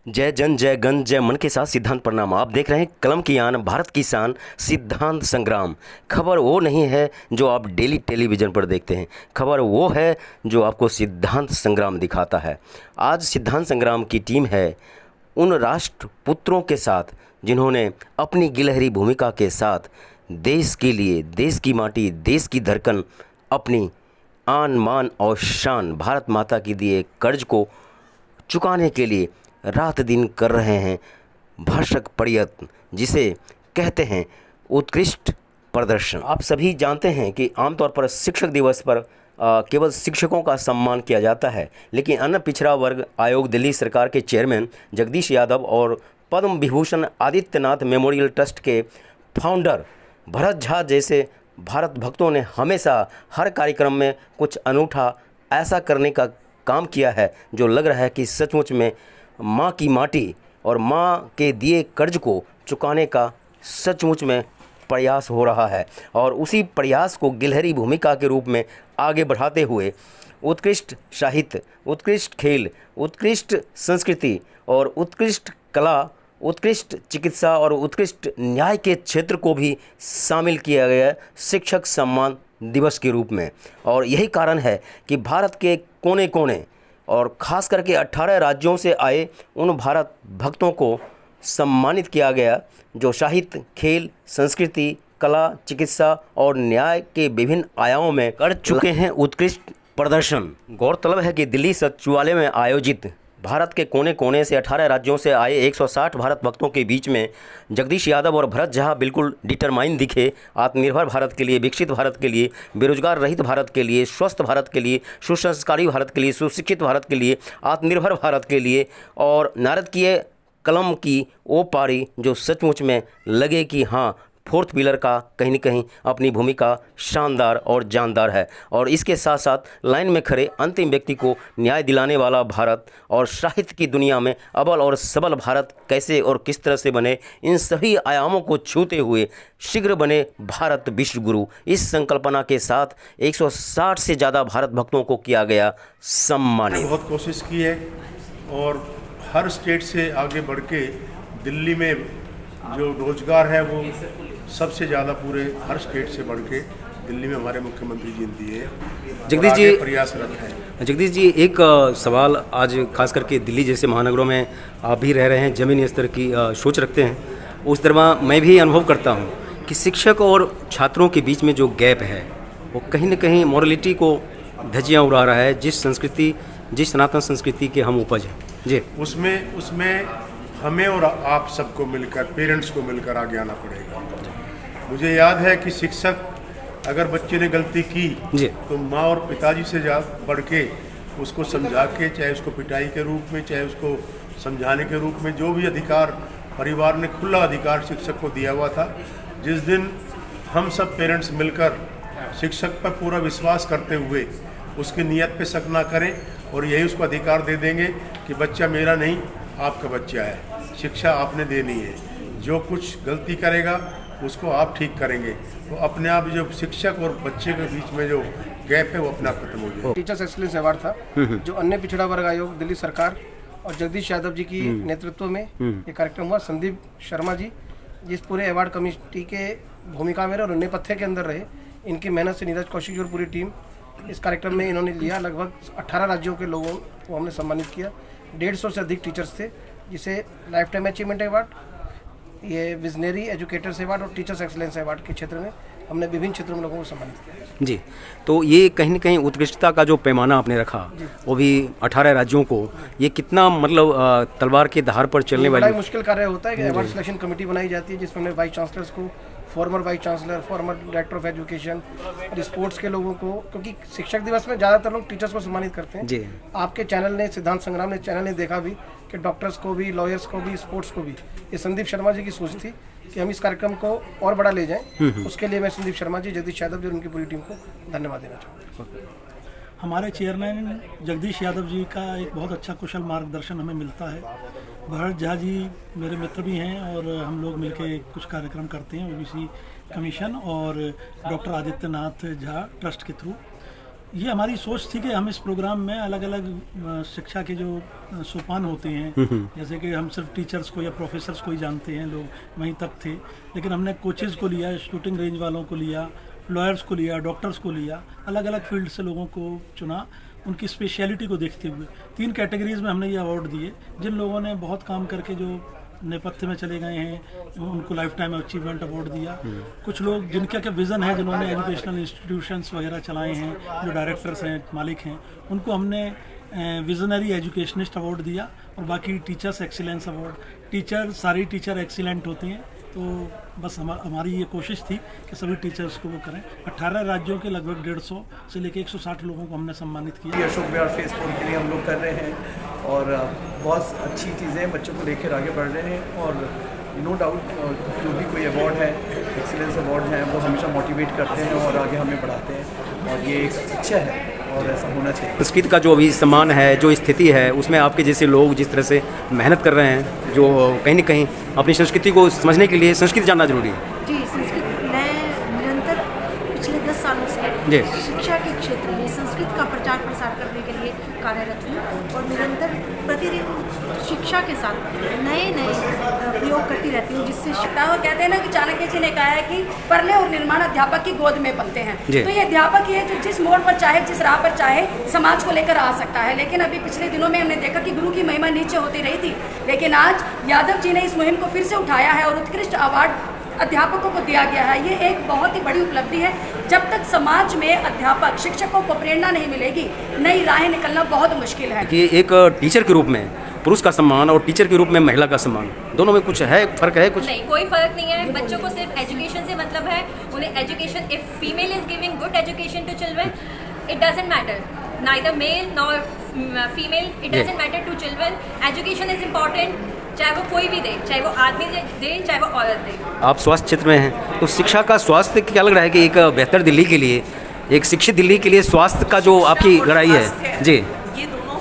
जय जन जय गण जय मन के साथ सिद्धांत प्रणाम। आप देख रहे हैं कलम की आन, भारत की शान, सिद्धांत संग्राम। खबर वो नहीं है जो आप डेली टेलीविज़न पर देखते हैं, खबर वो है जो आपको सिद्धांत संग्राम दिखाता है। आज सिद्धांत संग्राम की टीम है उन राष्ट्रपुत्रों के साथ जिन्होंने अपनी गिलहरी भूमिका के साथ देश के लिए, देश की माटी, देश की धड़कन, अपनी आन मान और शान, भारत माता की दिए कर्ज को चुकाने के लिए रात दिन कर रहे हैं भरसक प्रयत्न, जिसे कहते हैं उत्कृष्ट प्रदर्शन। आप सभी जानते हैं कि आमतौर पर शिक्षक दिवस पर केवल शिक्षकों का सम्मान किया जाता है, लेकिन अन्य पिछड़ा वर्ग आयोग दिल्ली सरकार के चेयरमैन जगदीश यादव और पद्म विभूषण आदित्यनाथ मेमोरियल ट्रस्ट के फाउंडर भरत झा जैसे भारत भक्तों ने हमेशा हर कार्यक्रम में कुछ अनूठा ऐसा करने का काम किया है जो लग रहा है कि सचमुच में माँ की माटी और माँ के दिए कर्ज को चुकाने का सचमुच में प्रयास हो रहा है। और उसी प्रयास को गिलहरी भूमिका के रूप में आगे बढ़ाते हुए उत्कृष्ट साहित्य, उत्कृष्ट खेल, उत्कृष्ट संस्कृति और उत्कृष्ट कला, उत्कृष्ट चिकित्सा और उत्कृष्ट न्याय के क्षेत्र को भी शामिल किया गया है शिक्षक सम्मान दिवस के रूप में। और यही कारण है कि भारत के कोने कोने और ख़ास करके 18 राज्यों से आए उन भारत भक्तों को सम्मानित किया गया जो साहित्य, खेल, संस्कृति, कला, चिकित्सा और न्याय के विभिन्न आयामों में कर चुके हैं उत्कृष्ट प्रदर्शन। गौरतलब है कि दिल्ली सचिवालय में आयोजित भारत के कोने कोने से 18 राज्यों से आए 160 भारत भक्तों के बीच में जगदीश यादव और भरत झा बिल्कुल डिटरमाइन दिखे आत्मनिर्भर भारत के लिए, विकसित भारत के लिए, बेरोजगार रहित भारत के लिए, स्वस्थ भारत के लिए, सुसंस्कारी भारत के लिए, सुशिक्षित भारत के लिए, आत्मनिर्भर भारत के लिए। और नारद की कलम की वो पारी जो सचमुच में लगे कि हाँ, फोर्थ पिलर का कहीं न कहीं अपनी भूमिका शानदार और जानदार है। और इसके साथ साथ लाइन में खड़े अंतिम व्यक्ति को न्याय दिलाने वाला भारत और साहित्य की दुनिया में अव्वल और सबल भारत कैसे और किस तरह से बने, इन सभी आयामों को छूते हुए शीघ्र बने भारत विश्व गुरु, इस संकल्पना के साथ 160 से ज़्यादा भारत भक्तों को किया गया सम्मानित। बहुत कोशिश की है और हर स्टेट से आगे बढ़ के दिल्ली में जो रोजगार है वो सबसे ज़्यादा पूरे हर स्टेट से बढ़ के दिल्ली में हमारे मुख्यमंत्री जी ने दिए। जगदीश जी प्रयासरत हैं। जगदीश जी, एक सवाल आज खास करके दिल्ली जैसे महानगरों में आप भी रह रहे हैं, ज़मीनी स्तर की सोच रखते हैं, उस तरह मैं भी अनुभव करता हूँ कि शिक्षक और छात्रों के बीच में जो गैप है वो कहीं ना कहीं मॉरलिटी को धज्जियाँ उड़ा रहा है, जिस संस्कृति, जिस सनातन संस्कृति के हम उपज हैं जी, उसमें हमें और आप सबको मिलकर, पेरेंट्स को मिलकर आगे आना पड़ेगा। मुझे याद है कि शिक्षक अगर बच्चे ने गलती की तो माँ और पिताजी से बढ़ के उसको समझा के, चाहे उसको पिटाई के रूप में, चाहे उसको समझाने के रूप में, जो भी अधिकार परिवार ने खुला अधिकार शिक्षक को दिया हुआ था, जिस दिन हम सब पेरेंट्स मिलकर शिक्षक पर पूरा विश्वास करते हुए उसकी नीयत पे शक ना करें और यही उसको अधिकार दे देंगे कि बच्चा मेरा नहीं, आपका बच्चा है, शिक्षा आपने देनी है, जो कुछ गलती करेगा उसको आप ठीक करेंगे, तो अपने आप जो शिक्षक और बच्चे के बीच में जो गैप है वो अपने आप खत्म हो जाएगा। टीचर्स एक्सीलेंस अवार्ड था जो अन्य पिछड़ा वर्ग आयोग दिल्ली सरकार और जगदीश यादव जी की नेतृत्व में ये कार्यक्रम हुआ। संदीप शर्मा जी जिस पूरे अवार्ड कमेटी के भूमिका में और नेपथ्य के अंदर रहे, इनकी मेहनत से नीरज कौशिक जी और पूरी टीम इस कार्यक्रम में इन्होंने लिया। लगभग 18 राज्यों के लोगों को हमने सम्मानित किया। 150 से अधिक टीचर्स थे, जिसे लाइफ टाइम अचीवमेंट अवार्ड, ये विजनरी एजुकेटर्स अवार्ड और टीचर्स एक्सीलेंस अवार्ड के क्षेत्र में हमने विभिन्न क्षेत्रों में लोगों को सम्मानित किया जी। तो ये कहीं ना कहीं उत्कृष्टता का जो पैमाना आपने रखा वो भी 18 राज्यों को, ये कितना मतलब तलवार के धार पर चलने वाली मुश्किल कार्य होता है कि अवार्ड सिलेक्शन कमेटी बनाई जाती है, जिसमें वाइस चांसलर्स को, farmer vice chancellor, farmer director of education और स्पोर्ट्स के लोगों को, क्योंकि शिक्षक दिवस में ज़्यादातर लोग टीचर्स को सम्मानित करते हैं जी। आपके चैनल ने, सिद्धांत संग्राम ने चैनल ने देखा भी कि डॉक्टर्स को भी, लॉयर्स को भी, स्पोर्ट्स को भी। ये संदीप शर्मा जी की सोच थी कि हम इस कार्यक्रम को और बड़ा ले जाएं। उसके लिए मैं संदीप शर्मा जी, जगदीश यादव जी और उनकी पूरी टीम को धन्यवाद देना चाहूँगा। हमारे चेयरमैन जगदीश यादव जी का एक बहुत अच्छा कुशल मार्गदर्शन हमें मिलता है। भरत झा जी मेरे मित्र भी हैं और हम लोग मिलकर कुछ कार्यक्रम करते हैं ओबीसी कमीशन और डॉक्टर आदित्यनाथ झा ट्रस्ट के थ्रू। ये हमारी सोच थी कि हम इस प्रोग्राम में अलग अलग शिक्षा के जो सोपान होते हैं, जैसे कि हम सिर्फ टीचर्स को या प्रोफेसर्स को ही जानते हैं, लोग वहीं तक थे, लेकिन हमने कोचेज़ को लिया, शूटिंग रेंज वालों को लिया, लॉयर्स को लिया, डॉक्टर्स को लिया, अलग अलग फील्ड से लोगों को चुना, उनकी स्पेशलिटी को देखते हुए 3 कैटेगरीज में हमने ये अवार्ड दिए। जिन लोगों ने बहुत काम करके जो नेपथ्य में चले गए हैं उनको लाइफ टाइम अचीवमेंट अवार्ड दिया। कुछ लोग जिनका क्या विज़न है, जिन्होंने एजुकेशनल इंस्टीट्यूशंस वगैरह चलाए हैं, जो डायरेक्टर्स हैं, मालिक हैं, उनको हमने विजनरी एजुकेशनिस्ट अवार्ड दिया। और बाकी टीचर्स एक्सीलेंस अवार्ड, सारे टीचर एक्सीलेंट होते हैं, तो बस हमारी ये कोशिश थी कि सभी टीचर्स को वो करें। 18 राज्यों के लगभग 150 से लेकर 160 लोगों को हमने सम्मानित किया। अशोक विहार फेज 4 के लिए हम लोग कर रहे हैं और बहुत अच्छी चीज़ें बच्चों को लेकर आगे बढ़ रहे हैं। और नो डाउट जो भी कोई अवार्ड है, एक्सीलेंस अवार्ड है, वो हमेशा मोटिवेट करते हैं और आगे हमें बढ़ाते हैं, और ये एक अच्छा है और ऐसा होना चाहिए। संस्कृत का जो अभी सम्मान है, जो स्थिति है, उसमें आपके जैसे लोग जिस तरह से मेहनत कर रहे हैं, जो कहीं ना कहीं अपनी संस्कृति को समझने के लिए संस्कृत जानना जरूरी है। जी, संस्कृत मैं निरंतर पिछले 10 सालों जी। से शिक्षा के क्षेत्र में संस्कृत का प्रचार प्रसार करने के लिए कार्यरत हूँ और निरंतर प्रतिदिन शिक्षा के साथ नए प्रयोग करती रहती हूँ, जिससे वो कहते हैं ना कि चाणक्य जी ने कहा है कि परले और निर्माण अध्यापक की गोद में पलते हैं। तो ये अध्यापक ही है जो जिस मोड़ पर चाहे, जिस राह पर चाहे, समाज को लेकर आ सकता है। लेकिन अभी पिछले दिनों में हमने देखा कि गुरु की महिमा नीचे होती रही थी, लेकिन आज यादव जी ने इस मुहिम को फिर से उठाया है और उत्कृष्ट अवार्ड अध्यापकों को दिया गया है। ये एक बहुत ही बड़ी उपलब्धि है। जब तक समाज में अध्यापक, शिक्षकों को प्रेरणा नहीं मिलेगी, नई राहें निकलना बहुत मुश्किल है। कि एक टीचर के रूप में पुरुष का सम्मान और टीचर के रूप में महिला का सम्मान, दोनों में कुछ है, फर्क है कुछ? नहीं, कोई फर्क नहीं है। बच्चों को सिर्फ एजुकेशन से मतलब है। उन्हें education, if female is giving good education to children, it doesn't matter, neither male nor female, it doesn't matter to children. Education is important, चाहे वो कोई भी दे, चाहे वो आदमी दे, चाहे वो औरत दे। आप स्वास्थ्य क्षेत्र में हैं, तो शिक्षा का स्वास्थ्य क्या लग रहा है कि एक बेहतर दिल्ली के लिए, एक शिक्षित दिल्ली के लिए स्वास्थ्य का जो आपकी लड़ाई है जी, ये दोनों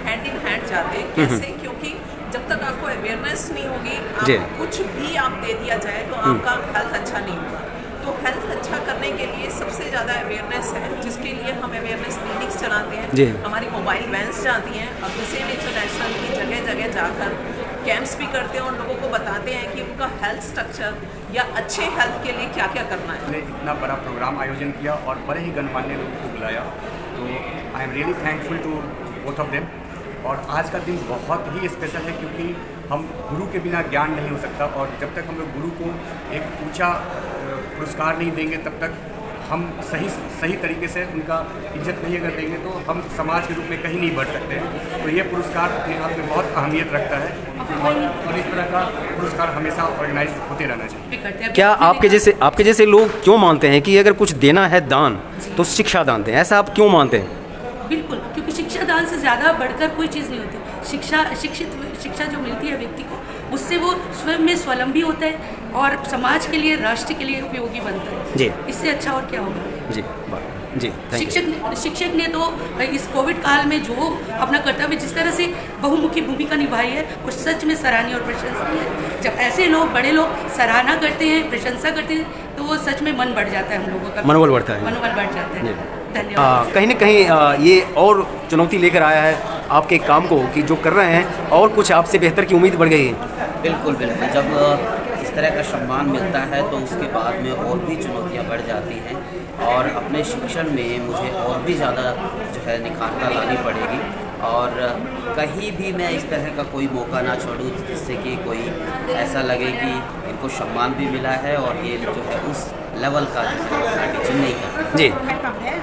हैंड इन हैंड जाते हैं। कैसे? क्योंकि जब तक आपको अवेयरनेस नहीं होगी, आपको कुछ भी आप दे दिया जाए तो आपका हेल्थ अच्छा नहीं होगा। तो हेल्थ अच्छा करने के लिए सबसे ज़्यादा अवेयरनेस है, जिसके लिए हम अवेयरनेस क्लिनिक्स चलाते हैं। हमारी मोबाइल वैन्स जाती हैं, अब जैसे इंटरनेशनल की जगह जगह जाकर कैंप्स भी करते हैं और लोगों को बताते हैं कि उनका हेल्थ स्ट्रक्चर या अच्छे हेल्थ के लिए क्या क्या करना है। हमने इतना बड़ा प्रोग्राम आयोजन किया और बड़े ही गणमान्य लोगों को बुलाया, तो I am really thankful to both of them. और आज का दिन बहुत ही स्पेशल है, क्योंकि हम गुरु के बिना ज्ञान नहीं हो सकता, और जब तक हम लोग गुरु को एक ऊंचा पुरस्कार नहीं देंगे, तब तक हम सही तरीके से उनका इज्जत नहीं अगर देंगे, तो हम समाज के रूप में कहीं नहीं बढ़ सकते हैं। तो ये पुरस्कार अपने आप में बहुत अहमियत रखता है, और इस तरह का पुरस्कार हमेशा ऑर्गेनाइज होते रहना चाहिए। क्या आपके जैसे लोग क्यों मानते हैं कि अगर कुछ देना है दान, तो शिक्षा दान दें? ऐसा आप क्यों मानते हैं? बिल्कुल, क्योंकि शिक्षा दान से ज़्यादा बढ़कर कोई चीज़ नहीं होती। शिक्षा जो मिलती है व्यक्ति को, उससे वो स्वयं में स्वावलंबी होता है और समाज के लिए, राष्ट्र के लिए उपयोगी बनता है जी। इससे अच्छा और क्या होगा जी जी। शिक्षक ने तो इस कोविड काल में जो अपना कर्तव्य जिस तरह से बहुमुखी भूमिका निभाई है, वो सच में सराहनीय और प्रशंसनीय है। जब ऐसे लोग, बड़े लोग सराहना करते हैं, प्रशंसा करते हैं, तो वो सच में मन बढ़ जाता है, हम लोगों का मनोबल बढ़ जाता है। धन्यवाद। कहीं ना कहीं ये और चुनौती लेकर आया है आपके काम को, कि जो कर रहे हैं और कुछ आपसे बेहतर की उम्मीद बढ़ गई है। बिल्कुल। जब इस तरह का सम्मान मिलता है तो उसके बाद में और भी चुनौतियां बढ़ जाती हैं, और अपने शिक्षण में मुझे और भी ज़्यादा जो है निखारता लानी पड़ेगी, और कहीं भी मैं इस तरह का कोई मौका ना छोड़ूं जिससे कि कोई ऐसा लगे कि इनको सम्मान भी मिला है और ये जो है उस लेवल का टीचिंग नहीं है जी।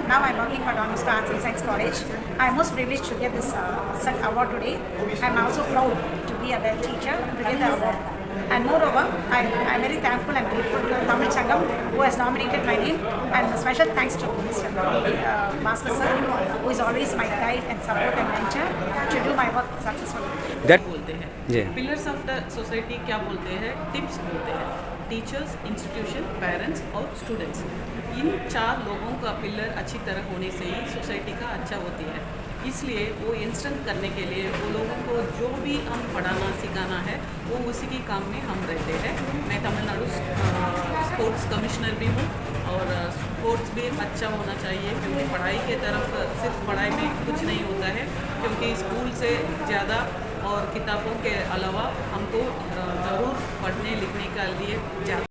Now I'm working for Don Bosco Arts and Science College. I'm most privileged to get this award today. I'm also proud to be a bell teacher to get the award. And moreover, I'm very thankful and grateful to Tamil Sangam who has nominated my name. And special thanks to Mr. Master Sir, who is always my guide and support and mentor to do my work successfully. That बोलते हैं pillars of the society, क्या बोलते हैं, tips बोलते हैं। Teachers, institution, parents और students, इन 4 लोगों का पिलर अच्छी तरह होने से ही सोसाइटी का अच्छा होती है। इसलिए वो इंस्टेंट करने के लिए वो लोगों को जो भी हम पढ़ाना सिखाना है वो उसी के काम में हम रहते हैं। मैं तमिलनाडु स्पोर्ट्स कमिश्नर भी हूँ और स्पोर्ट्स भी अच्छा होना चाहिए, क्योंकि पढ़ाई के तरफ सिर्फ पढ़ाई में कुछ नहीं होता है, क्योंकि स्कूल से ज़्यादा और किताबों के अलावा हमको ज़रूर पढ़ने लिखने के लिए ज़्यादा